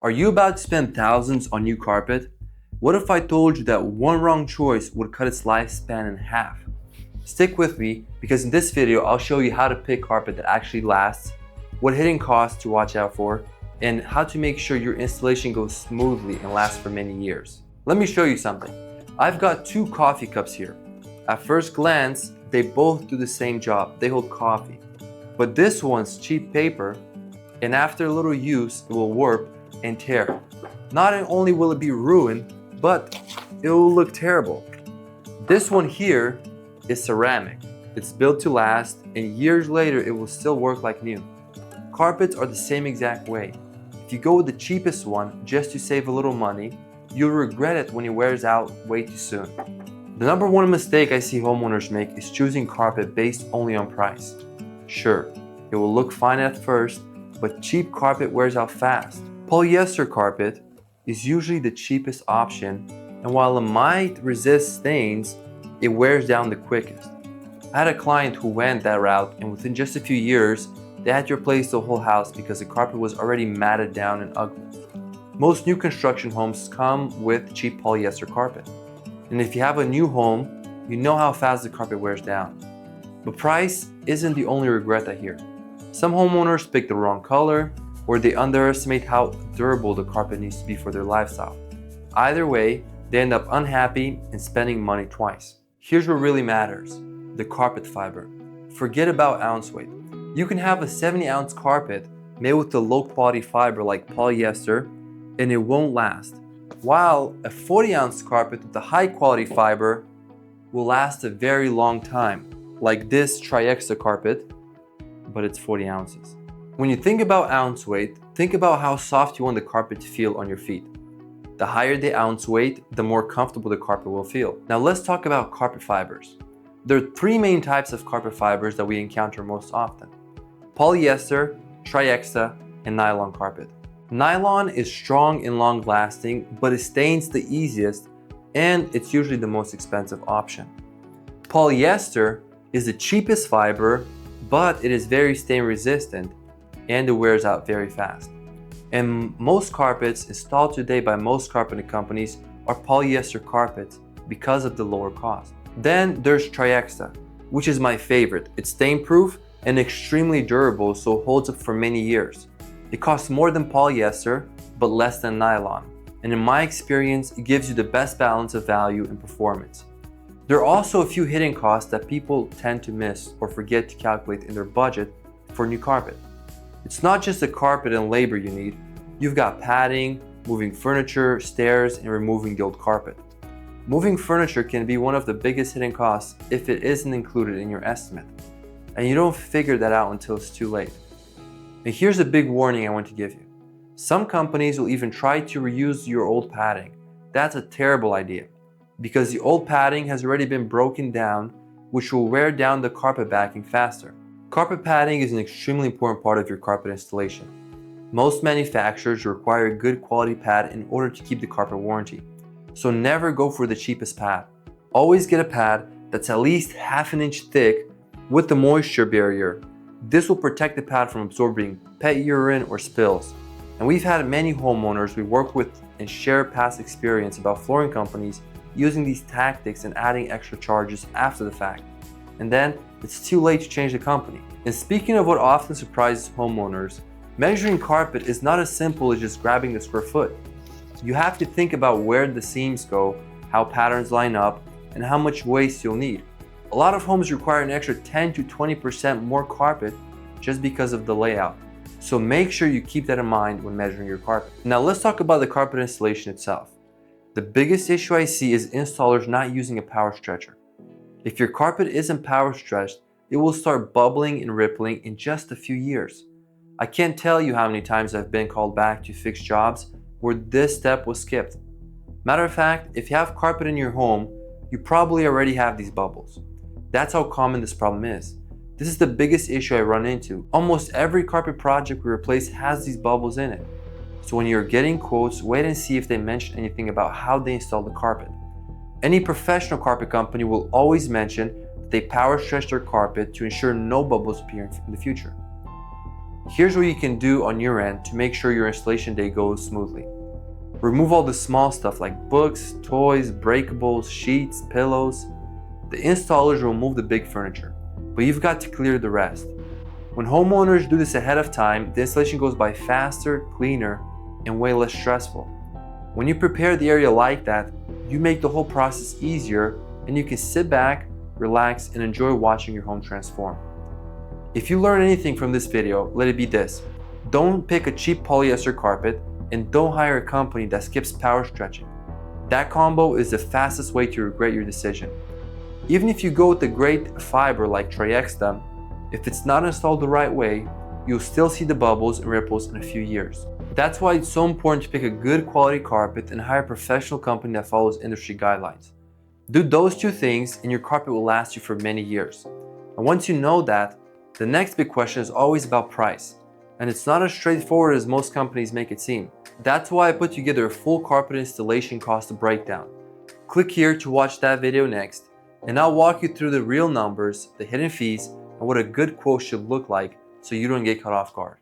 Are you about to spend thousands on new carpet? What if I told you that one wrong choice would cut its lifespan in half? Stick with me because in this video I'll show you how to pick carpet that actually lasts, what hidden costs to watch out for, and how to make sure your installation goes smoothly and lasts for many years. Let me show you something. I've got two coffee cups here. At first glance, they both do the same job. They hold coffee. But this one's cheap paper, and after a little use, it will warp and tear. Not only will it be ruined, but it will look terrible. This one here is ceramic. It's built to last, and years later it will still work like new. Carpets are the same exact way. If you go with the cheapest one just to save a little money, you'll regret it when it wears out way too soon. The number one mistake I see homeowners make is choosing carpet based only on price. Sure, it will look fine at first, but cheap carpet wears out fast. Polyester carpet is usually the cheapest option, and while it might resist stains, it wears down the quickest. I had a client who went that route, and within just a few years, they had to replace the whole house because the carpet was already matted down and ugly. Most new construction homes come with cheap polyester carpet. And if you have a new home, you know how fast the carpet wears down. But price isn't the only regret I hear. Some homeowners pick the wrong color, or they underestimate how durable the carpet needs to be for their lifestyle. Either way, they end up unhappy and spending money twice. Here's what really matters: the carpet fiber. Forget about ounce weight. You can have a 70-ounce carpet made with a low-quality fiber like polyester, and it won't last. While a 40-ounce carpet with a high-quality fiber will last a very long time, like this Triexta carpet, but it's 40 ounces. When you think about ounce weight, think about how soft you want the carpet to feel on your feet. The higher the ounce weight, the more comfortable the carpet will feel. Now let's talk about carpet fibers. There are three main types of carpet fibers that we encounter most often: polyester, Triexta, and nylon carpet. Nylon is strong and long-lasting, but it stains the easiest, and it's usually the most expensive option. Polyester is the cheapest fiber, but it is very stain-resistant, and it wears out very fast. And most carpets installed today by most carpet companies are polyester carpets because of the lower cost. Then there's Triexta, which is my favorite. It's stain-proof and extremely durable, so it holds up for many years. It costs more than polyester, but less than nylon. And in my experience, it gives you the best balance of value and performance. There are also a few hidden costs that people tend to miss or forget to calculate in their budget for new carpet. It's not just the carpet and labor you need. You've got padding, moving furniture, stairs, and removing the old carpet. Moving furniture can be one of the biggest hidden costs if it isn't included in your estimate, and you don't figure that out until it's too late. And here's a big warning I want to give you. Some companies will even try to reuse your old padding. That's a terrible idea, because the old padding has already been broken down, which will wear down the carpet backing faster. Carpet padding is an extremely important part of your carpet installation. Most manufacturers require a good quality pad in order to keep the carpet warranty. So never go for the cheapest pad. Always get a pad that's at least half an inch thick with the moisture barrier. This will protect the pad from absorbing pet urine or spills. And we've had many homeowners we work with and share past experience about flooring companies using these tactics and adding extra charges after the fact. And then it's too late to change the company. And speaking of what often surprises homeowners, measuring carpet is not as simple as just grabbing the square foot. You have to think about where the seams go, how patterns line up, and how much waste you'll need. A lot of homes require an extra 10 to 20% more carpet just because of the layout. So make sure you keep that in mind when measuring your carpet. Now let's talk about the carpet installation itself. The biggest issue I see is installers not using a power stretcher. If your carpet isn't power stretched, it will start bubbling and rippling in just a few years. I can't tell you how many times I've been called back to fix jobs where this step was skipped. Matter of fact, if you have carpet in your home, you probably already have these bubbles. That's how common this problem is. This is the biggest issue I run into. Almost every carpet project we replace has these bubbles in it. So when you're getting quotes, wait and see if they mention anything about how they install the carpet. Any professional carpet company will always mention that they power stretch their carpet to ensure no bubbles appear in the future. Here's what you can do on your end to make sure your installation day goes smoothly. Remove all the small stuff like books, toys, breakables, sheets, pillows. The installers will move the big furniture, but you've got to clear the rest. When homeowners do this ahead of time, the installation goes by faster, cleaner, and way less stressful. When you prepare the area like that, you make the whole process easier and you can sit back, relax, and enjoy watching your home transform. If you learn anything from this video, let it be this. Don't pick a cheap polyester carpet and don't hire a company that skips power stretching. That combo is the fastest way to regret your decision. Even if you go with the great fiber like Triexta, if it's not installed the right way, you'll still see the bubbles and ripples in a few years. That's why it's so important to pick a good quality carpet and hire a professional company that follows industry guidelines. Do those two things and your carpet will last you for many years. And once you know that, the next big question is always about price. And it's not as straightforward as most companies make it seem. That's why I put together a full carpet installation cost breakdown. Click here to watch that video next, and I'll walk you through the real numbers, the hidden fees, and what a good quote should look like so you don't get caught off guard.